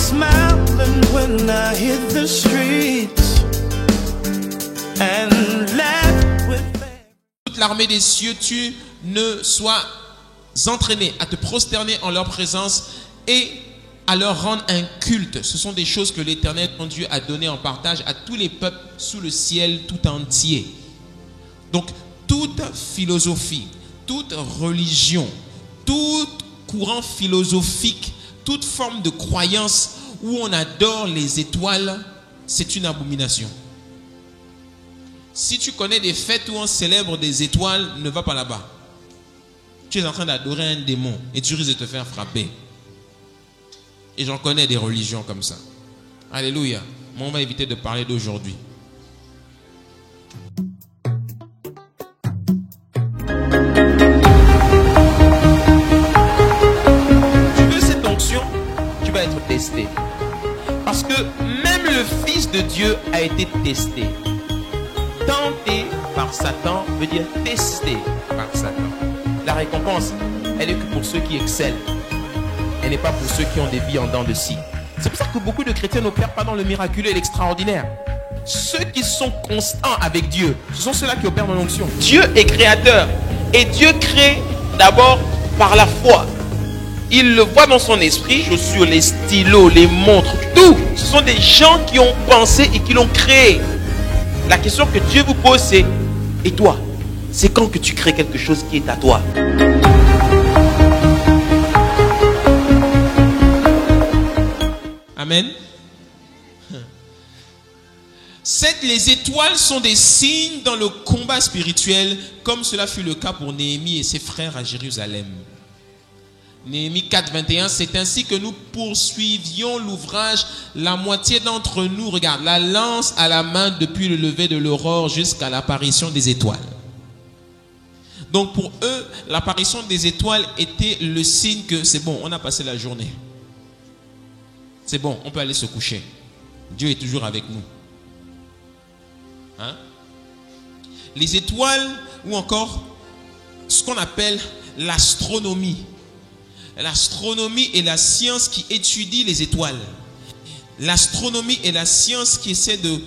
smiling when I hit the streets and laugh with Toute l'armée des cieux, tu ne sois entraîné à te prosterner en leur présence et à leur rendre un culte. Ce sont des choses que l'Éternel, ton Dieu, a donné en partage à tous les peuples sous le ciel tout entier. Donc, toute philosophie, toute religion, tout courant philosophique, toute forme de croyance où on adore les étoiles, c'est une abomination. Si tu connais des fêtes où on célèbre des étoiles, ne va pas là-bas. Tu es en train d'adorer un démon et tu risques de te faire frapper. Et j'en connais des religions comme ça. Alléluia. Mais on va éviter de parler d'aujourd'hui. Tu veux cette onction, tu vas être testé. Parce que même le Fils de Dieu a été testé. Tenté par Satan veut dire testé par Satan. La récompense, elle est que pour ceux qui excellent. Elle n'est pas pour ceux qui ont des vies en dents de scie. C'est pour ça que beaucoup de chrétiens n'opèrent pas dans le miraculeux et l'extraordinaire. Ceux qui sont constants avec Dieu, ce sont ceux-là qui opèrent dans l'onction. Dieu est créateur. Et Dieu crée d'abord par la foi. Il le voit dans son esprit, les chaussures, les stylos, les montres, tout. Ce sont des gens qui ont pensé et qui l'ont créé. La question que Dieu vous pose, c'est: et toi, c'est quand que tu crées quelque chose qui est à toi? Amen. Les étoiles sont des signes dans le combat spirituel, comme cela fut le cas pour Néhémie et ses frères à Jérusalem. Néhémie 4, 21, c'est ainsi que nous poursuivions l'ouvrage, la moitié d'entre nous, regarde, la lance à la main depuis le lever de l'aurore jusqu'à l'apparition des étoiles. Donc pour eux, l'apparition des étoiles était le signe que c'est bon, on a passé la journée. C'est bon, on peut aller se coucher. Dieu est toujours avec nous. Hein? Les étoiles, ou encore ce qu'on appelle l'astronomie. L'astronomie est la science qui étudie les étoiles. L'astronomie est la science qui essaie de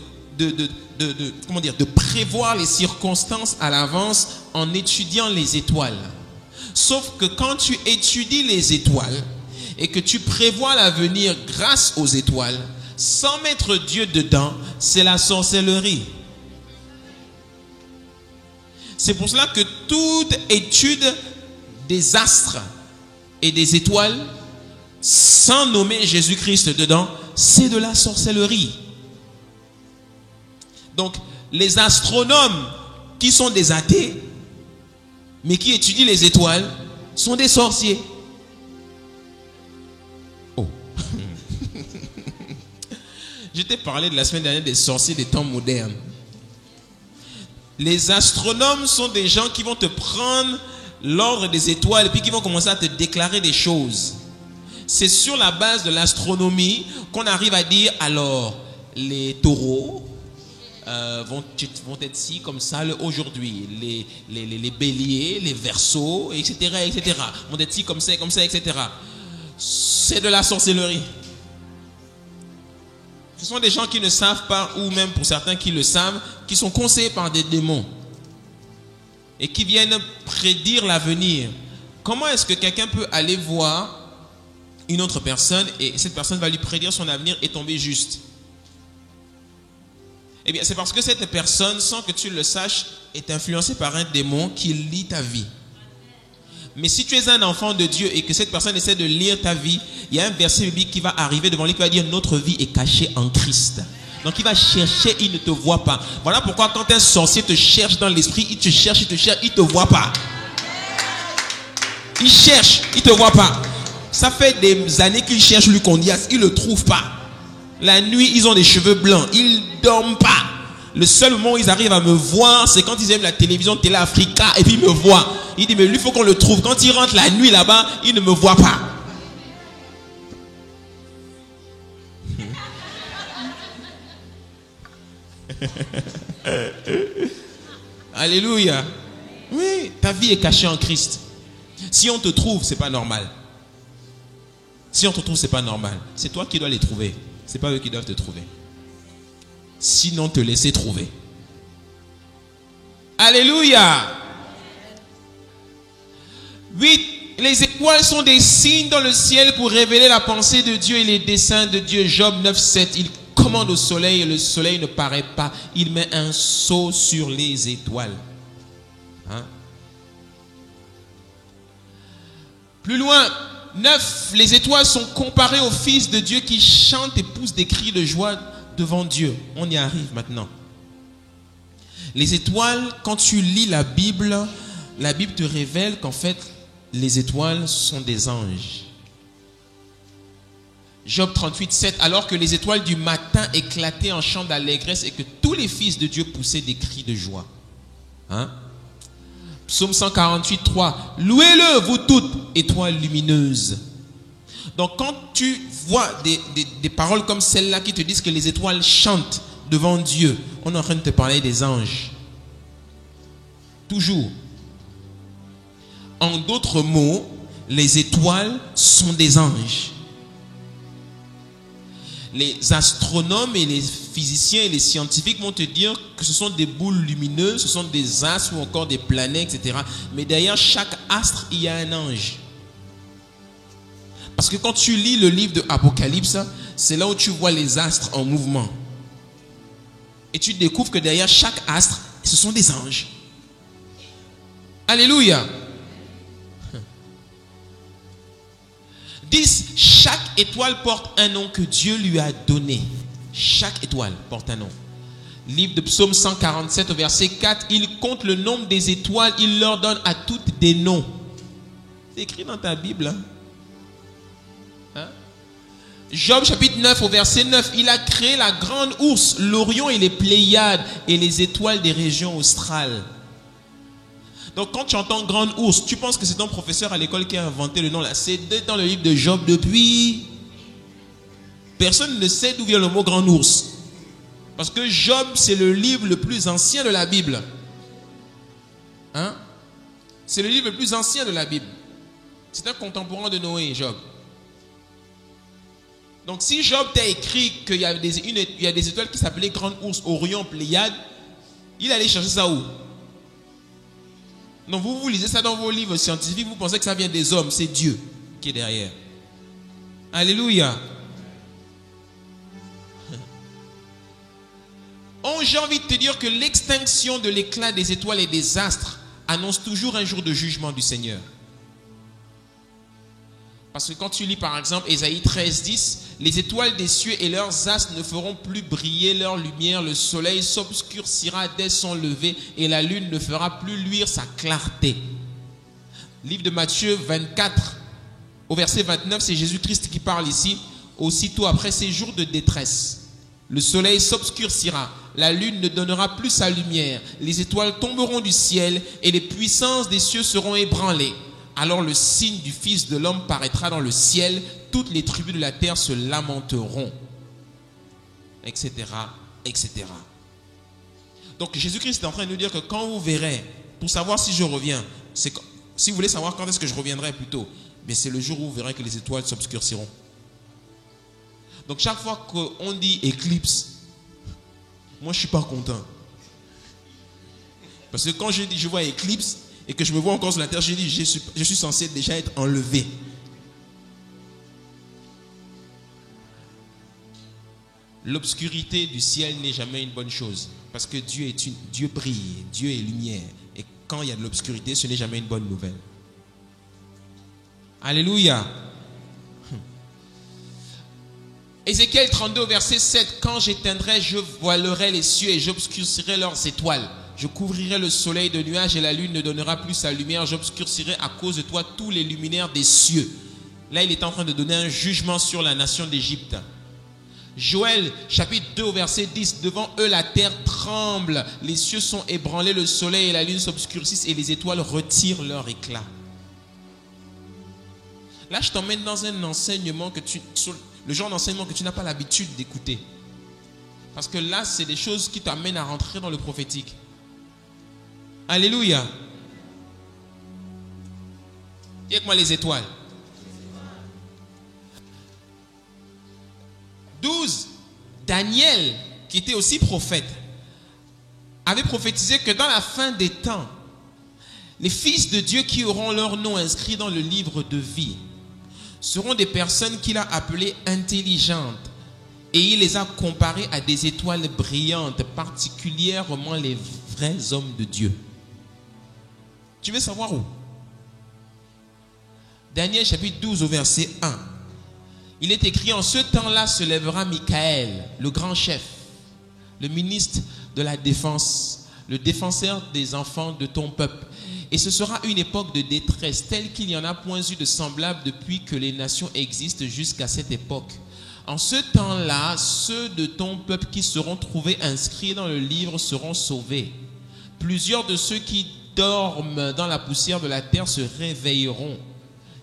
prévoir les circonstances à l'avance en étudiant les étoiles. Sauf que quand tu étudies les étoiles et que tu prévois l'avenir grâce aux étoiles, sans mettre Dieu dedans, c'est la sorcellerie. C'est pour cela que toute étude des astres et des étoiles, sans nommer Jésus-Christ dedans, c'est de la sorcellerie. Donc, les astronomes qui sont des athées, mais qui étudient les étoiles, sont des sorciers. Oh. Je t'ai parlé de la semaine dernière des sorciers des temps modernes. Les astronomes sont des gens qui vont te prendre l'ordre des étoiles et puis qui vont commencer à te déclarer des choses. C'est sur la base de l'astronomie qu'on arrive à dire, alors, les taureaux vont être ci comme ça aujourd'hui, les béliers, les verseaux, etc., etc. vont être ci comme ça, etc. C'est de la sorcellerie. Ce sont des gens qui ne savent pas, ou même pour certains qui le savent, qui sont conseillés par des démons et qui viennent prédire l'avenir. Comment est-ce que quelqu'un peut aller voir une autre personne et cette personne va lui prédire son avenir et tomber juste? Eh bien, c'est parce que cette personne, sans que tu le saches, est influencée par un démon qui lit ta vie. Mais si tu es un enfant de Dieu et que cette personne essaie de lire ta vie, il y a un verset biblique qui va arriver devant lui qui va dire: notre vie est cachée en Christ. Donc il va chercher, il ne te voit pas. Voilà pourquoi quand un sorcier te cherche dans l'esprit, il te cherche, il te voit pas. Il cherche, il te voit pas. Ça fait des années qu'il cherche Luconias, il le trouve pas. La nuit, ils ont des cheveux blancs, ils dorment pas. Le seul moment où ils arrivent à me voir, c'est quand ils aiment la télévision Télé Africa et puis ils me voient. Il dit: mais lui, il faut qu'on le trouve. Quand il rentre la nuit là-bas, il ne me voit pas. Alléluia. Oui, ta vie est cachée en Christ. Si on te trouve, c'est pas normal. Si on te trouve, c'est pas normal. C'est toi qui dois les trouver. C'est pas eux qui doivent te trouver. Sinon, te laisser trouver. Alléluia. 8. Les étoiles sont des signes dans le ciel pour révéler la pensée de Dieu et les desseins de Dieu. Job 9, 7. Il commande au soleil et le soleil ne paraît pas. Il met un sceau sur les étoiles. Hein? Plus loin, 9. Les étoiles sont comparées aux fils de Dieu qui chantent et poussent des cris de joie devant Dieu. On y arrive maintenant. Les étoiles, quand tu lis la Bible te révèle qu'en fait, les étoiles sont des anges. Job 38, 7. Alors que les étoiles du matin éclataient en chants d'allégresse et que tous les fils de Dieu poussaient des cris de joie. Hein? Psaume 148, 3. Louez-le, vous toutes, étoiles lumineuses. Donc quand tu vois des paroles comme celle-là qui te disent que les étoiles chantent devant Dieu, on est en train de te parler des anges. Toujours. En d'autres mots, les étoiles sont des anges. Les astronomes et les physiciens et les scientifiques vont te dire que ce sont des boules lumineuses, ce sont des astres ou encore des planètes, etc. Mais derrière chaque astre, il y a un ange. Parce que quand tu lis le livre de Apocalypse, c'est là où tu vois les astres en mouvement. Et tu découvres que derrière chaque astre, ce sont des anges. Alléluia. 10. Chaque étoile porte un nom que Dieu lui a donné. Chaque étoile porte un nom. Livre de Psaume 147 au verset 4. Il compte le nombre des étoiles. Il leur donne à toutes des noms. C'est écrit dans ta Bible. Hein? Job chapitre 9 au verset 9. Il a créé la grande ourse, l'Orion et les Pléiades et les étoiles des régions australes. Donc quand tu entends grande ours, tu penses que c'est ton professeur à l'école qui a inventé le nom là. C'est dans le livre de Job depuis. Personne ne sait d'où vient le mot grand ours. Parce que Job, c'est le livre le plus ancien de la Bible. Hein? C'est le livre le plus ancien de la Bible. C'est un contemporain de Noé, Job. Donc si Job t'a écrit qu'il y a des étoiles qui s'appelaient grande ours, Orion, Pléiade, il allait chercher ça où? Donc vous lisez ça dans vos livres scientifiques, vous pensez que ça vient des hommes, c'est Dieu qui est derrière. Alléluia. J'ai envie de te dire que l'extinction de l'éclat des étoiles et des astres annonce toujours un jour de jugement du Seigneur. Parce que quand tu lis par exemple Ésaïe 13, 10, les étoiles des cieux et leurs astres ne feront plus briller leur lumière, le soleil s'obscurcira dès son lever et la lune ne fera plus luire sa clarté. Livre de Matthieu 24, au verset 29, c'est Jésus-Christ qui parle ici. Aussitôt après ces jours de détresse, le soleil s'obscurcira, la lune ne donnera plus sa lumière, les étoiles tomberont du ciel et les puissances des cieux seront ébranlées. Alors le signe du Fils de l'homme paraîtra dans le ciel, toutes les tribus de la terre se lamenteront, etc., etc. Donc Jésus-Christ est en train de nous dire que quand vous verrez, pour savoir si je reviens, si vous voulez savoir quand est-ce que je reviendrai plutôt, mais c'est le jour où vous verrez que les étoiles s'obscurciront. Donc chaque fois qu'on dit éclipse, moi je ne suis pas content. Parce que quand je vois éclipse, et que je me vois encore sur la terre, je dis, je suis censé déjà être enlevé. L'obscurité du ciel n'est jamais une bonne chose. Parce que Dieu brille, Dieu est lumière. Et quand il y a de l'obscurité, ce n'est jamais une bonne nouvelle. Alléluia. Ézéchiel 32, verset 7. Quand j'éteindrai, je voilerai les cieux et j'obscurcirai leurs étoiles. Je couvrirai le soleil de nuages et la lune ne donnera plus sa lumière. J'obscurcirai à cause de toi tous les luminaires des cieux. Là, il est en train de donner un jugement sur la nation d'Égypte. Joël, chapitre 2, verset 10. Devant eux, la terre tremble. Les cieux sont ébranlés, le soleil et la lune s'obscurcissent et les étoiles retirent leur éclat. Là, je t'emmène dans un enseignement le genre d'enseignement que tu n'as pas l'habitude d'écouter. Parce que là, c'est des choses qui t'amènent à rentrer dans le prophétique. Alléluia. Dis avec moi les étoiles. Daniel, qui était aussi prophète, avait prophétisé que dans la fin des temps, les fils de Dieu qui auront leur nom inscrit dans le livre de vie seront des personnes qu'il a appelées intelligentes. Et il les a comparées à des étoiles brillantes, particulièrement les vrais hommes de Dieu. Tu veux savoir où? Daniel chapitre 12 au verset 1. Il est écrit: en ce temps-là se lèvera Michaël, le grand chef, le ministre de la défense, le défenseur des enfants de ton peuple. Et ce sera une époque de détresse telle qu'il n'y en a point eu de semblable depuis que les nations existent jusqu'à cette époque. En ce temps-là, ceux de ton peuple qui seront trouvés inscrits dans le livre seront sauvés. Plusieurs de ceux qui dorment dans la poussière de la terre se réveilleront,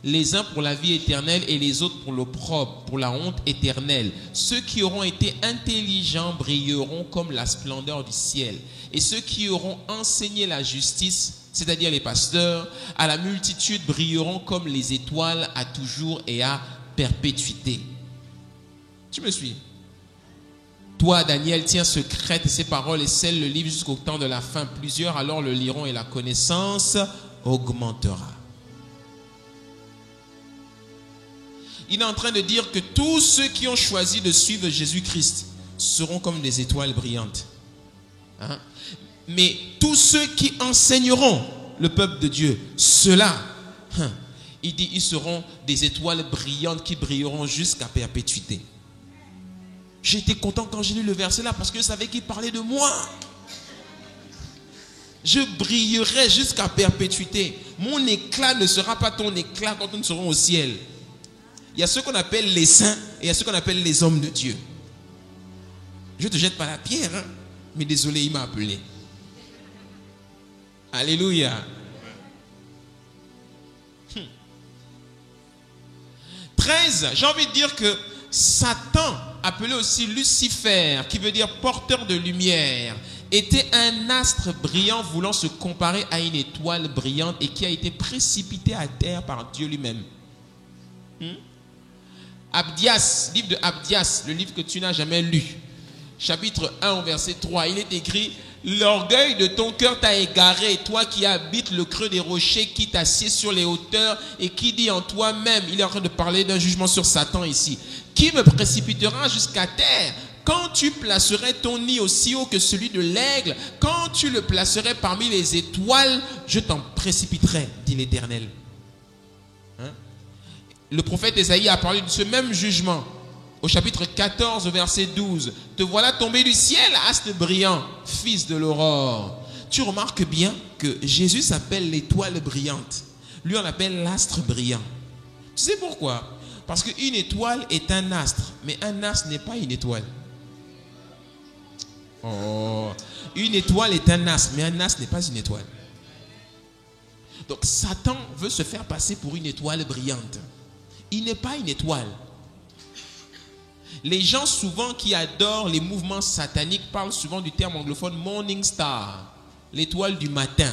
les uns pour la vie éternelle et les autres pour l'opprobre, pour la honte éternelle. Ceux qui auront été intelligents brilleront comme la splendeur du ciel. Et ceux qui auront enseigné la justice, c'est-à-dire les pasteurs, à la multitude brilleront comme les étoiles à toujours et à perpétuité. Tu me suis? Toi, Daniel, tiens secrètes ces paroles et scelle le livre jusqu'au temps de la fin. Plusieurs alors le liront et la connaissance augmentera. Il est en train de dire que tous ceux qui ont choisi de suivre Jésus-Christ seront comme des étoiles brillantes. Hein? Mais tous ceux qui enseigneront le peuple de Dieu, ceux-là, il dit, ils seront des étoiles brillantes qui brilleront jusqu'à perpétuité. J'étais content quand j'ai lu le verset là parce que je savais qu'il parlait de moi. Je brillerai jusqu'à perpétuité. Mon éclat ne sera pas ton éclat quand nous serons au ciel. Il y a ceux qu'on appelle les saints et il y a ceux qu'on appelle les hommes de Dieu. Je ne te jette pas la pierre, hein? Mais désolé, il m'a appelé. Alléluia. 13, j'ai envie de dire que Satan, appelé aussi Lucifer, qui veut dire porteur de lumière, était un astre brillant voulant se comparer à une étoile brillante et qui a été précipité à terre par Dieu lui-même. Abdias, livre de Abdias, le livre que tu n'as jamais lu, chapitre 1 au verset 3, il est écrit: l'orgueil de ton cœur t'a égaré, toi qui habites le creux des rochers, qui t'assieds sur les hauteurs et qui dit en toi-même, il est en train de parler d'un jugement sur Satan ici, qui me précipitera jusqu'à terre? Quand tu placerais ton nid aussi haut que celui de l'aigle, quand tu le placerais parmi les étoiles, je t'en précipiterai, dit l'Éternel. Le prophète Ésaïe a parlé de ce même jugement au chapitre 14, verset 12. Te voilà tombé du ciel, astre brillant, fils de l'aurore. Tu remarques bien que Jésus s'appelle l'étoile brillante. Lui, on l'appelle l'astre brillant. Tu sais pourquoi? Parce qu'une étoile est un astre, mais un astre n'est pas une étoile. Oh, une étoile est un astre, mais un astre n'est pas une étoile. Donc Satan veut se faire passer pour une étoile brillante. Il n'est pas une étoile. Les gens souvent qui adorent les mouvements sataniques parlent souvent du terme anglophone morning star, l'étoile du matin.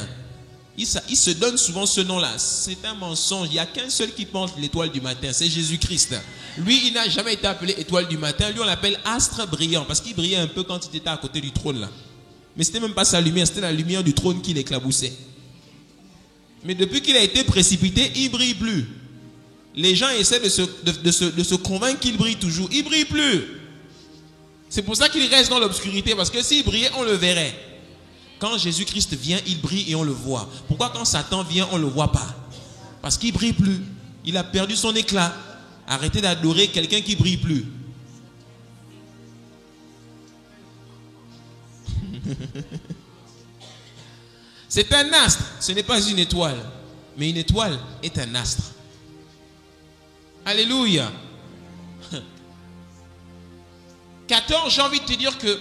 Ils se donnent souvent ce nom-là. C'est un mensonge. Il n'y a qu'un seul qui porte l'étoile du matin, c'est Jésus-Christ. Lui, il n'a jamais été appelé étoile du matin. Lui, on l'appelle astre brillant parce qu'il brillait un peu quand il était à côté du trône là. Mais ce n'était même pas sa lumière, c'était la lumière du trône qui l'éclaboussait. Mais depuis qu'il a été précipité, il ne brille plus. Les gens essaient de se convaincre qu'il brille toujours. Il ne brille plus. C'est pour ça qu'il reste dans l'obscurité. Parce que s'il brillait, on le verrait. Quand Jésus-Christ vient, il brille et on le voit. Pourquoi quand Satan vient, on ne le voit pas? Parce qu'il ne brille plus. Il a perdu son éclat. Arrêtez d'adorer quelqu'un qui ne brille plus. C'est un astre. Ce n'est pas une étoile. Mais une étoile est un astre. Alléluia. 14, j'ai envie de te dire que,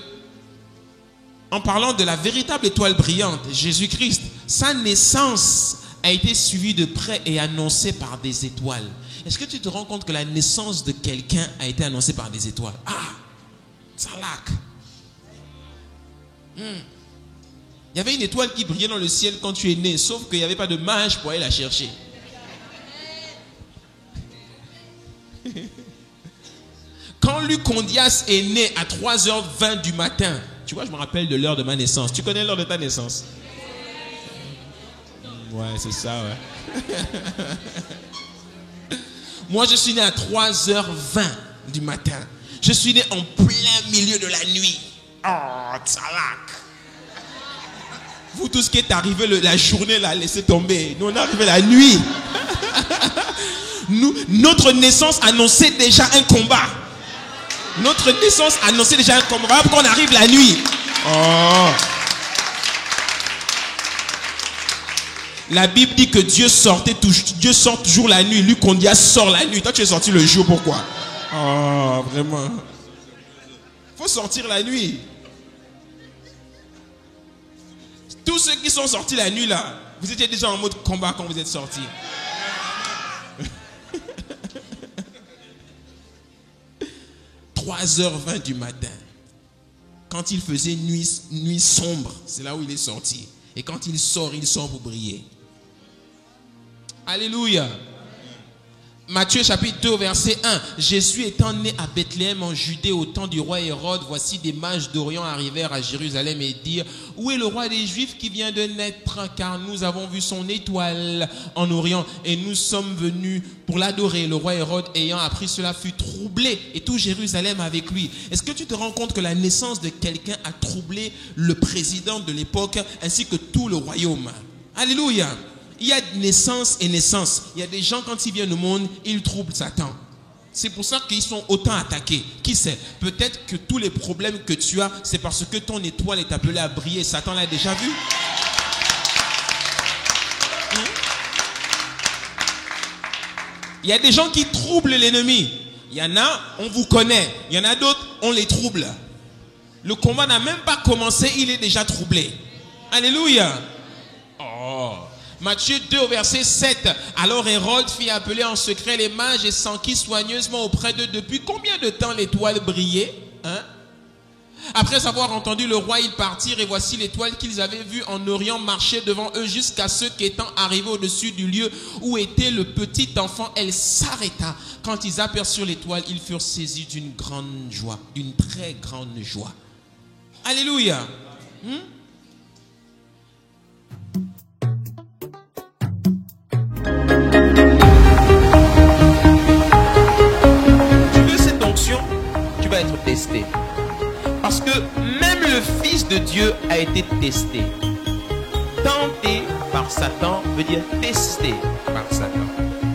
en parlant de la véritable étoile brillante, Jésus-Christ, sa naissance a été suivie de près et annoncée par des étoiles. Est-ce que tu te rends compte que la naissance de quelqu'un a été annoncée par des étoiles? Ah, ça laque. Il y avait une étoile qui brillait dans le ciel quand tu es né, sauf qu'il n'y avait pas de mage pour aller la chercher. quand Lucondias est né à 3h20 du matin, tu vois, je me rappelle de l'heure de ma naissance. Tu connais l'heure de ta naissance? Ouais, c'est ça, ouais. Moi, je suis né à 3h20 du matin. Je suis né en plein milieu de la nuit. Oh, tsalak. Vous, tout ce qui est arrivé la journée, là, laissez tomber. Nous, on est arrivé la nuit. Notre naissance annonçait déjà un combat. Notre naissance annonçait déjà un combat. Voilà pourquoi on arrive la nuit. Oh. La Bible dit que Dieu sort toujours la nuit. Lucondias sort la nuit. Toi, tu es sorti le jour, pourquoi? Oh, vraiment. Faut sortir la nuit. Tous ceux qui sont sortis la nuit là, vous étiez déjà en mode combat quand vous êtes sortis. 3h20 du matin. Quand il faisait nuit sombre, c'est là où il est sorti. Et quand il sort pour briller. Alléluia. Matthieu chapitre 2 verset 1. Jésus étant né à Bethléem en Judée au temps du roi Hérode, voici des mages d'Orient arrivèrent à Jérusalem et dirent: où est le roi des Juifs qui vient de naître? Car nous avons vu son étoile en Orient et nous sommes venus pour l'adorer. Le roi Hérode ayant appris cela fut troublé et tout Jérusalem avec lui. Est-ce que tu te rends compte que la naissance de quelqu'un a troublé le président de l'époque ainsi que tout le royaume? Alléluia. Il y a naissance et naissance. Il y a des gens, quand ils viennent au monde, ils troublent Satan. C'est pour ça qu'ils sont autant attaqués. Qui sait? Peut-être que tous les problèmes que tu as, c'est parce que ton étoile est appelée à briller. Satan l'a déjà vu. Il y a des gens qui troublent l'ennemi. Il y en a, on vous connaît. Il y en a d'autres, on les trouble. Le combat n'a même pas commencé, il est déjà troublé. Alléluia. Oh. Matthieu 2 verset 7. Alors Hérode fit appeler en secret les mages et s'enquit soigneusement auprès d'eux depuis combien de temps l'étoile brillait, hein? Après avoir entendu le roi, ils partirent et voici l'étoile qu'ils avaient vue en Orient marcher devant eux jusqu'à ce qu'étant arrivés au-dessus du lieu où était le petit enfant, elle s'arrêta. Quand ils aperçurent l'étoile, ils furent saisis d'une grande joie, d'une très grande joie. Alléluia. Tu veux cette onction, tu vas être testé. Parce que même le Fils de Dieu a été testé. Tenté par Satan veut dire testé par Satan.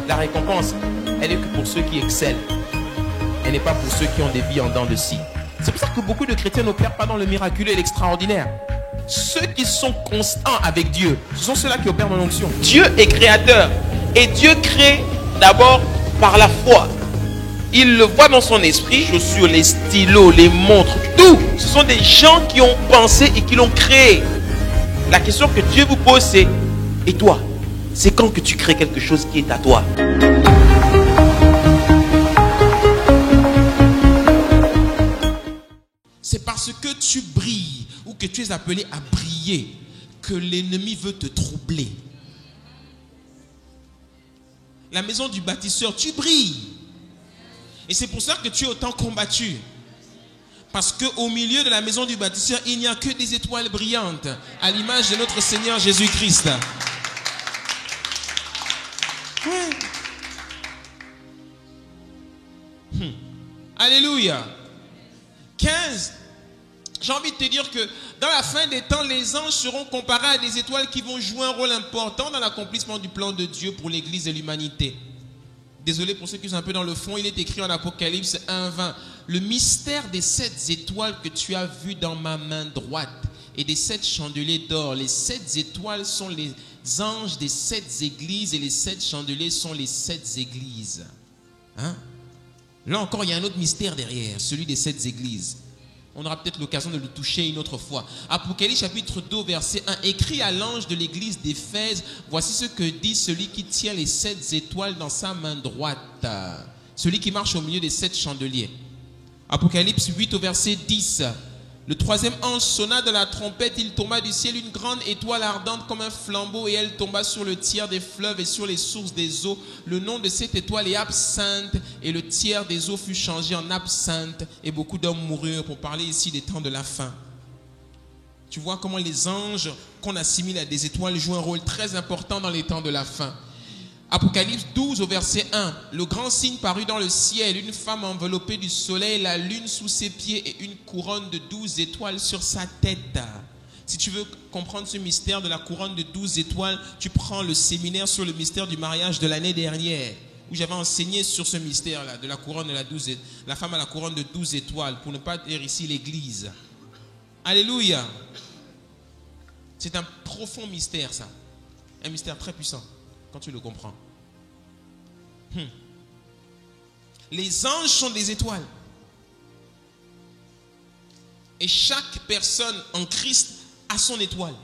La récompense, elle est que pour ceux qui excellent. Elle n'est pas pour ceux qui ont des vies en dents de scie. C'est pour ça que beaucoup de chrétiens n'opèrent pas dans le miraculeux et l'extraordinaire. Ceux qui sont constants avec Dieu, ce sont ceux-là qui opèrent dans l'onction. Dieu est créateur. Et Dieu crée d'abord par la foi. Il le voit dans son esprit, les chaussures, les stylos, les montres, tout. Ce sont des gens qui ont pensé et qui l'ont créé. La question que Dieu vous pose, c'est: et toi, c'est quand que tu crées quelque chose qui est à toi? C'est parce que tu brilles ou que tu es appelé à briller que l'ennemi veut te troubler. La maison du bâtisseur, tu brilles. Et c'est pour ça que tu es autant combattu. Parce qu'au milieu de la maison du bâtisseur, il n'y a que des étoiles brillantes, à l'image de notre Seigneur Jésus-Christ. Ouais. Alléluia. 15. J'ai envie de te dire que dans la fin des temps, les anges seront comparés à des étoiles qui vont jouer un rôle important dans l'accomplissement du plan de Dieu pour l'Église et l'humanité. Désolé pour ceux qui sont un peu dans le fond, il est écrit en Apocalypse 1:20. Le mystère des 7 étoiles que tu as vues dans ma main droite et des 7 chandeliers d'or. Les 7 étoiles sont les anges des 7 églises et les 7 chandeliers sont les 7 églises. Hein? Là encore, il y a un autre mystère derrière, celui des 7 églises. On aura peut-être l'occasion de le toucher une autre fois. Apocalypse chapitre 2 verset 1. Écrit à l'ange de l'église d'Éphèse, voici ce que dit celui qui tient les 7 étoiles dans sa main droite. Celui qui marche au milieu des 7 chandeliers. Apocalypse 8 au verset 10. Le troisième ange sonna de la trompette, il tomba du ciel une grande étoile ardente comme un flambeau et elle tomba sur le tiers des fleuves et sur les sources des eaux. Le nom de cette étoile est absinthe et le tiers des eaux fut changé en absinthe et beaucoup d'hommes moururent, pour parler ici des temps de la fin. Tu vois comment les anges qu'on assimile à des étoiles jouent un rôle très important dans les temps de la fin. Apocalypse 12 au verset 1. Le grand signe parut dans le ciel, une femme enveloppée du soleil, la lune sous ses pieds et une couronne de 12 étoiles sur sa tête. Si tu veux comprendre ce mystère de la couronne de 12 étoiles, tu prends le séminaire sur le mystère du mariage de l'année dernière, où j'avais enseigné sur ce mystère-là, de la couronne de la femme à la couronne de 12 étoiles, pour ne pas dire ici l'église. Alléluia. C'est un profond mystère, ça. Un mystère très puissant, quand tu le comprends. Les anges sont des étoiles. Et chaque personne en Christ a son étoile.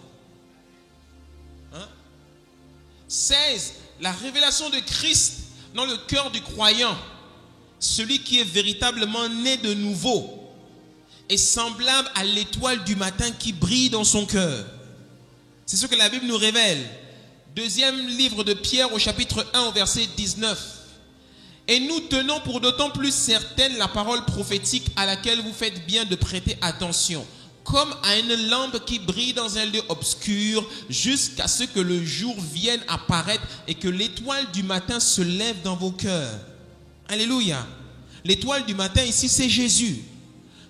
16. La révélation de Christ dans le cœur du croyant, celui qui est véritablement né de nouveau, est semblable à l'étoile du matin qui brille dans son cœur. C'est ce que la Bible nous révèle. Deuxième livre de Pierre au chapitre 1 au verset 19. Et nous tenons pour d'autant plus certaine la parole prophétique à laquelle vous faites bien de prêter attention, comme à une lampe qui brille dans un lieu obscur jusqu'à ce que le jour vienne apparaître et que l'étoile du matin se lève dans vos cœurs. Alléluia. L'étoile du matin ici, c'est Jésus.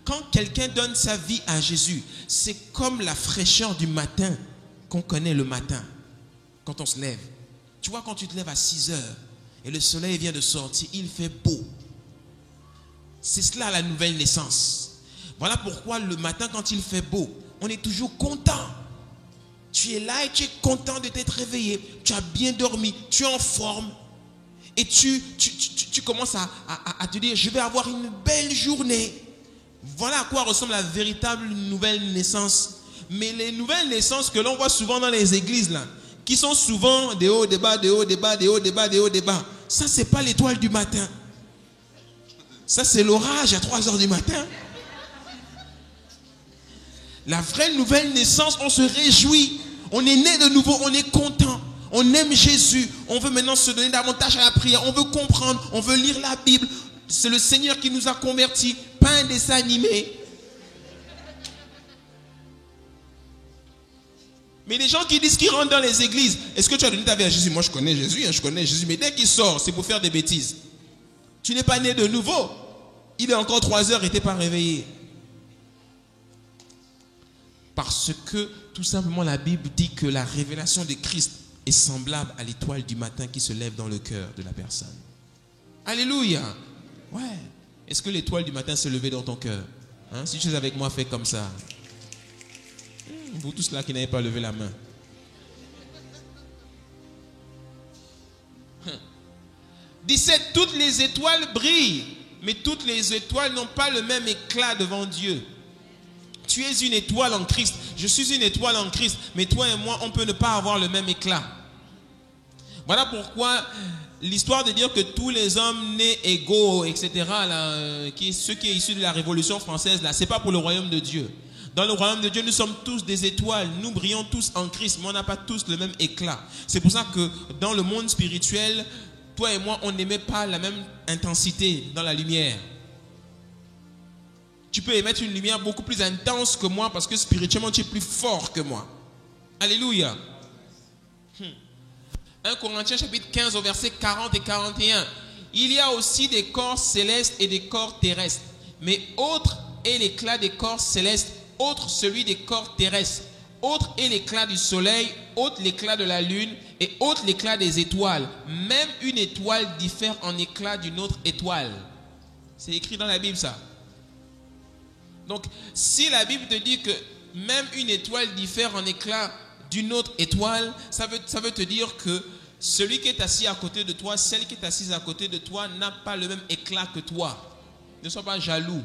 Quand quelqu'un donne sa vie à Jésus, c'est comme la fraîcheur du matin qu'on connaît le matin, quand on se lève. Tu vois, quand tu te lèves à 6 heures et le soleil vient de sortir, il fait beau. C'est cela la nouvelle naissance. Voilà pourquoi le matin, quand il fait beau, on est toujours content. Tu es là et tu es content de t'être réveillé. Tu as bien dormi, tu es en forme. Et tu commences à te dire, je vais avoir une belle journée. Voilà à quoi ressemble la véritable nouvelle naissance. Mais les nouvelles naissances que l'on voit souvent dans les églises, là, qui sont souvent des hauts, des bas, des hauts, des bas, des hauts, des bas, des hauts, des bas. Ça, c'est pas l'étoile du matin. Ça, c'est l'orage à 3 heures du matin. La vraie nouvelle naissance, on se réjouit. On est né de nouveau, on est content. On aime Jésus. On veut maintenant se donner davantage à la prière. On veut comprendre, on veut lire la Bible. C'est le Seigneur qui nous a convertis, pas un dessin animé. Mais les gens qui disent qu'ils rentrent dans les églises, est-ce que tu as donné ta vie à Jésus? Moi je connais Jésus, je connais Jésus, mais dès qu'il sort, c'est pour faire des bêtises. Tu n'es pas né de nouveau. Il est encore 3 heures et tu n'es pas réveillé. Parce que tout simplement la Bible dit que la révélation de Christ est semblable à l'étoile du matin qui se lève dans le cœur de la personne. Alléluia. Ouais. Est-ce que l'étoile du matin s'est levée dans ton cœur? Si tu es avec moi, fais comme ça. Vous tous là qui n'avez pas levé la main. 17. Toutes les étoiles brillent, mais toutes les étoiles n'ont pas le même éclat devant Dieu. Tu es une étoile en Christ. Je suis une étoile en Christ. Mais toi et moi, on peut ne pas avoir le même éclat. Voilà pourquoi l'histoire de dire que tous les hommes nés égaux, etc., ce qui est issu de la Révolution française, là, c'est pas pour le royaume de Dieu. Dans le royaume de Dieu, nous sommes tous des étoiles. Nous brillons tous en Christ, mais on n'a pas tous le même éclat. C'est pour ça que dans le monde spirituel, toi et moi, on n'émet pas la même intensité dans la lumière. Tu peux émettre une lumière beaucoup plus intense que moi parce que spirituellement, tu es plus fort que moi. Alléluia. 1 Corinthiens chapitre 15 au verset 40 et 41. Il y a aussi des corps célestes et des corps terrestres. Mais autre est l'éclat des corps célestes, autre celui des corps terrestres. Autre est l'éclat du soleil, autre l'éclat de la lune et autre l'éclat des étoiles. Même une étoile diffère en éclat d'une autre étoile. C'est écrit dans la Bible ça. Donc, si la Bible te dit que même une étoile diffère en éclat d'une autre étoile, ça veut te dire que celui qui est assis à côté de toi, celle qui est assise à côté de toi n'a pas le même éclat que toi. Ne sois pas jaloux.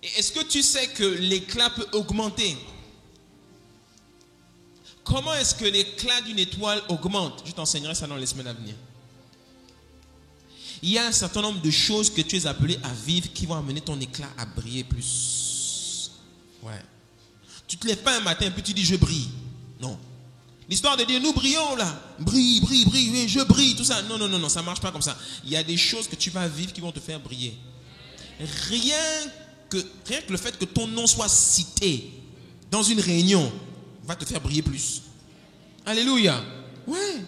Et est-ce que tu sais que l'éclat peut augmenter? Comment est-ce que l'éclat d'une étoile augmente? Je t'enseignerai ça dans les semaines à venir. Il y a un certain nombre de choses que tu es appelé à vivre qui vont amener ton éclat à briller plus. Ouais. Tu ne te lèves pas un matin et puis tu dis je brille. Non. L'histoire de dire nous brillons là. Brille, brille, brille, oui, je brille, tout ça. Non, non, non, non, ça ne marche pas comme ça. Il y a des choses que tu vas vivre qui vont te faire briller. Rien que le fait que ton nom soit cité dans une réunion va te faire briller plus. Alléluia. Ouais.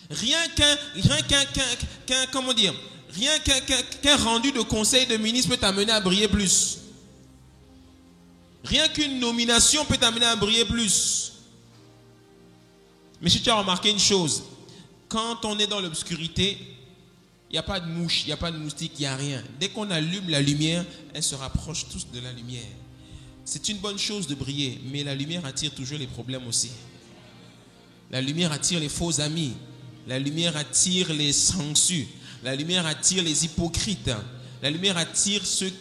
Rien qu'un rendu de conseil de ministre peut t'amener à briller plus. Rien qu'une nomination peut t'amener à briller plus. Mais si tu as remarqué une chose, quand on est dans l'obscurité, il n'y a pas de mouche, il n'y a pas de moustique, il n'y a rien. Dès qu'on allume la lumière, elle se rapproche tous de la lumière. C'est une bonne chose de briller, mais la lumière attire toujours les problèmes aussi. La lumière attire les faux amis. La lumière attire les sangsues. La lumière attire les hypocrites. La lumière attire ceux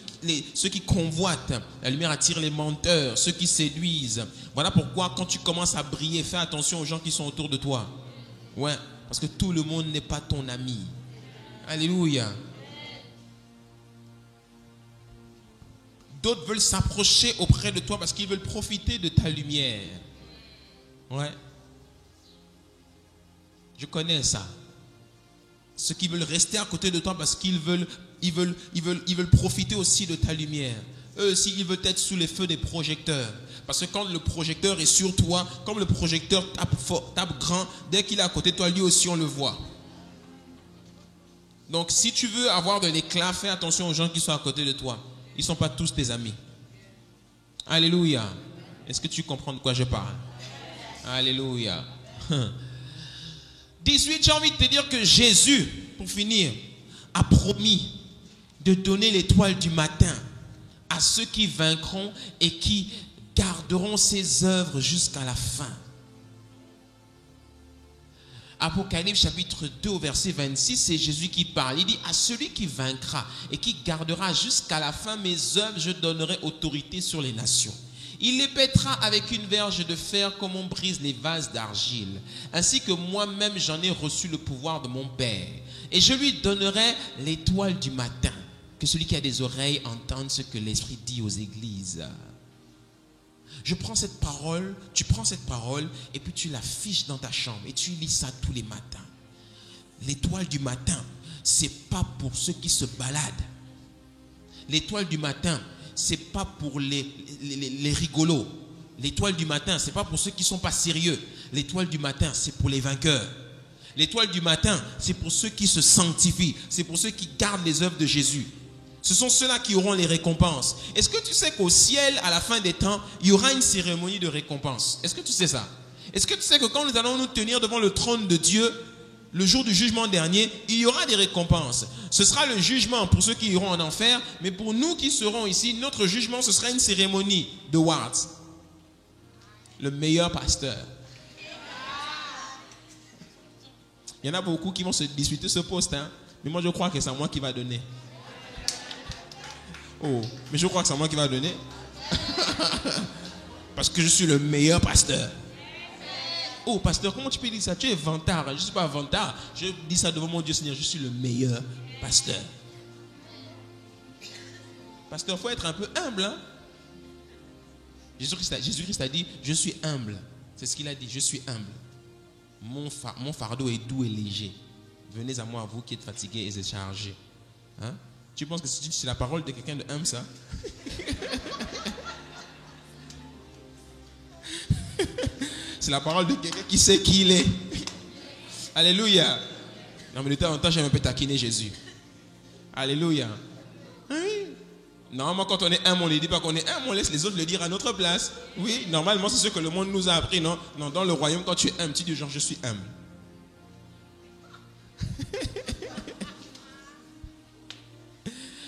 qui convoitent. La lumière attire les menteurs, ceux qui séduisent. Voilà pourquoi quand tu commences à briller, fais attention aux gens qui sont autour de toi. Ouais, parce que tout le monde n'est pas ton ami. Alléluia. D'autres veulent s'approcher auprès de toi parce qu'ils veulent profiter de ta lumière. Ouais. Je connais ça. Ceux qui veulent rester à côté de toi parce qu'ils veulent profiter aussi de ta lumière. Eux aussi, ils veulent être sous les feux des projecteurs. Parce que quand le projecteur est sur toi, comme le projecteur tape grand, dès qu'il est à côté de toi, lui aussi on le voit. Donc si tu veux avoir de l'éclat, fais attention aux gens qui sont à côté de toi. Ils ne sont pas tous tes amis. Alléluia. Est-ce que tu comprends de quoi je parle? Alléluia. 18, j'ai envie de te dire que Jésus, pour finir, a promis de donner l'étoile du matin à ceux qui vaincront et qui garderont ses œuvres jusqu'à la fin. Apocalypse chapitre 2 au verset 26, c'est Jésus qui parle. Il dit à celui qui vaincra et qui gardera jusqu'à la fin mes œuvres, je donnerai autorité sur les nations. Il les pètera avec une verge de fer comme on brise les vases d'argile. Ainsi que moi-même j'en ai reçu le pouvoir de mon Père. Et je lui donnerai l'étoile du matin. Que celui qui a des oreilles entende ce que l'Esprit dit aux églises. Je prends cette parole, tu prends cette parole et puis tu l'affiches dans ta chambre et tu lis ça tous les matins. L'étoile du matin, c'est pas pour ceux qui se baladent. L'étoile du matin, c'est pas pour les rigolos. L'étoile du matin, c'est pas pour ceux qui sont pas sérieux. L'étoile du matin, c'est pour les vainqueurs. L'étoile du matin, c'est pour ceux qui se sanctifient. C'est pour ceux qui gardent les œuvres de Jésus. Ce sont ceux-là qui auront les récompenses. Est-ce que tu sais qu'au ciel, à la fin des temps, il y aura une cérémonie de récompense? Est-ce que tu sais ça? Est-ce que tu sais que quand nous allons nous tenir devant le trône de Dieu, le jour du jugement dernier, il y aura des récompenses. Ce sera le jugement pour ceux qui iront en enfer, mais pour nous qui serons ici, notre jugement, ce sera une cérémonie de awards. Le meilleur pasteur. Il y en a beaucoup qui vont se disputer ce poste, hein? Mais moi je crois que c'est moi qui va donner. Oh, mais je crois que c'est moi qui va donner. Parce que je suis le meilleur pasteur. Oh, pasteur, comment tu peux dire ça? Tu es vantard. Je ne suis pas vantard. Je dis ça devant mon Dieu Seigneur. Je suis le meilleur pasteur. Pasteur, il faut être un peu humble. Hein? Jésus-Christ a dit, je suis humble. C'est ce qu'il a dit, je suis humble. Mon fardeau est doux et léger. Venez à moi, vous qui êtes fatigués et chargés. Hein? Tu penses que c'est la parole de quelqu'un de humble, ça? C'est la parole de quelqu'un qui sait qui il est. Alléluia. Non, mais de temps en temps, j'aime un peu taquiner Jésus. Alléluia. Oui. Normalement, quand on est humble, on ne dit pas qu'on est humble, on laisse les autres le dire à notre place. Oui, normalement, c'est ce que le monde nous a appris, non? Non, dans le royaume, quand tu es humble, tu dis genre, je suis humble.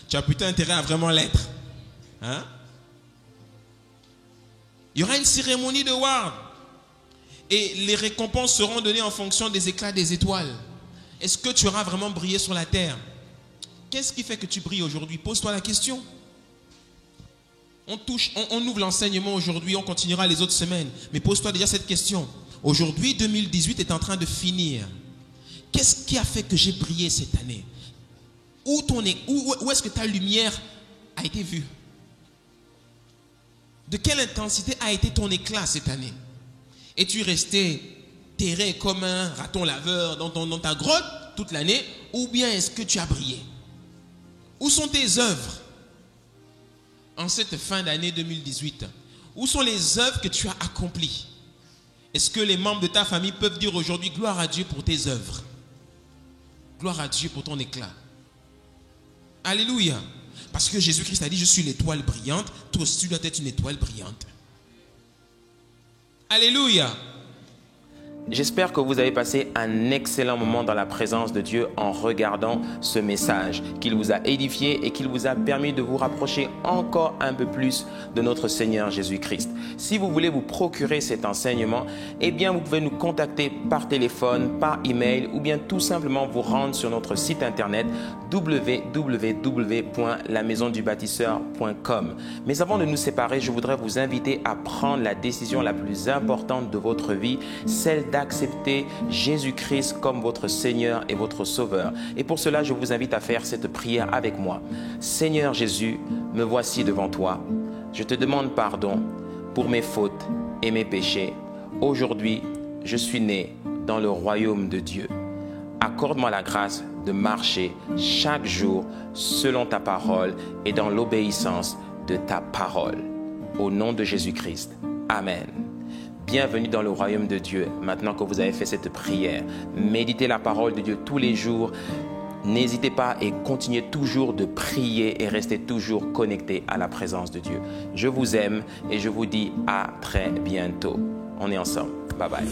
Tu as plutôt intérêt à vraiment l'être. Hein? Il y aura une cérémonie de ward. Et les récompenses seront données en fonction des éclats des étoiles. Est-ce que tu auras vraiment brillé sur la terre? Qu'est-ce qui fait que tu brilles aujourd'hui? Pose-toi la question. On ouvre l'enseignement aujourd'hui, on continuera les autres semaines. Mais pose-toi déjà cette question. Aujourd'hui, 2018 est en train de finir. Qu'est-ce qui a fait que j'ai brillé cette année? Où est-ce que ta lumière a été vue? De quelle intensité a été ton éclat cette année? Es-tu resté terré comme un raton laveur dans ta grotte toute l'année? Ou bien est-ce que tu as brillé? Où sont tes œuvres en cette fin d'année 2018? Où sont les œuvres que tu as accomplies? Est-ce que les membres de ta famille peuvent dire aujourd'hui gloire à Dieu pour tes œuvres? Gloire à Dieu pour ton éclat. Alléluia. Parce que Jésus-Christ a dit, je suis l'étoile brillante. Toi aussi, tu dois être une étoile brillante. Alléluia. J'espère que vous avez passé un excellent moment dans la présence de Dieu en regardant ce message, qu'il vous a édifié et qu'il vous a permis de vous rapprocher encore un peu plus de notre Seigneur Jésus-Christ. Si vous voulez vous procurer cet enseignement, eh bien vous pouvez nous contacter par téléphone, par email ou bien tout simplement vous rendre sur notre site internet www.lamaisondubâtisseur.com. Mais avant de nous séparer, je voudrais vous inviter à prendre la décision la plus importante de votre vie, celle d'accepter Jésus-Christ comme votre Seigneur et votre Sauveur. Et pour cela, je vous invite à faire cette prière avec moi. Seigneur Jésus, me voici devant toi. Je te demande pardon pour mes fautes et mes péchés. Aujourd'hui, je suis né dans le royaume de Dieu. Accorde-moi la grâce de marcher chaque jour selon ta parole et dans l'obéissance de ta parole. Au nom de Jésus-Christ. Amen. Bienvenue dans le royaume de Dieu. Maintenant que vous avez fait cette prière, méditez la parole de Dieu tous les jours. N'hésitez pas et continuez toujours de prier et restez toujours connectés à la présence de Dieu. Je vous aime et je vous dis à très bientôt. On est ensemble. Bye bye.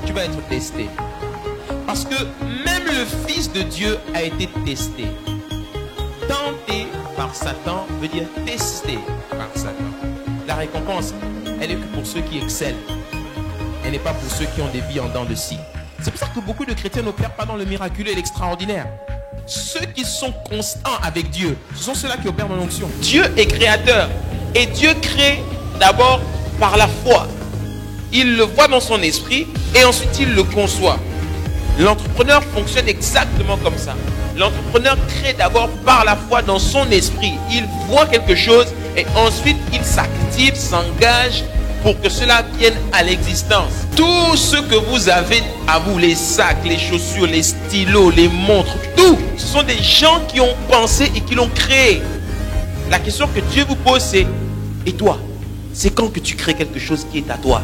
Tu vas être testé. Parce que même le Fils de Dieu a été testé. Tenté par Satan veut dire testé par Satan. La récompense, elle est que pour ceux qui excellent. Elle n'est pas pour ceux qui ont des vies en dents de scie. C'est pour ça que beaucoup de chrétiens n'opèrent pas dans le miraculeux et l'extraordinaire. Ceux qui sont constants avec Dieu, ce sont ceux-là qui opèrent dans l'onction. Dieu est créateur. Et Dieu crée d'abord par la foi. Il le voit dans son esprit et ensuite il le conçoit. L'entrepreneur fonctionne exactement comme ça. L'entrepreneur crée d'abord par la foi dans son esprit. Il voit quelque chose et ensuite il s'active, s'engage pour que cela vienne à l'existence. Tout ce que vous avez à vous, les sacs, les chaussures, les stylos, les montres, tout, ce sont des gens qui ont pensé et qui l'ont créé. La question que Dieu vous pose, c'est: et toi? C'est quand que tu crées quelque chose qui est à toi?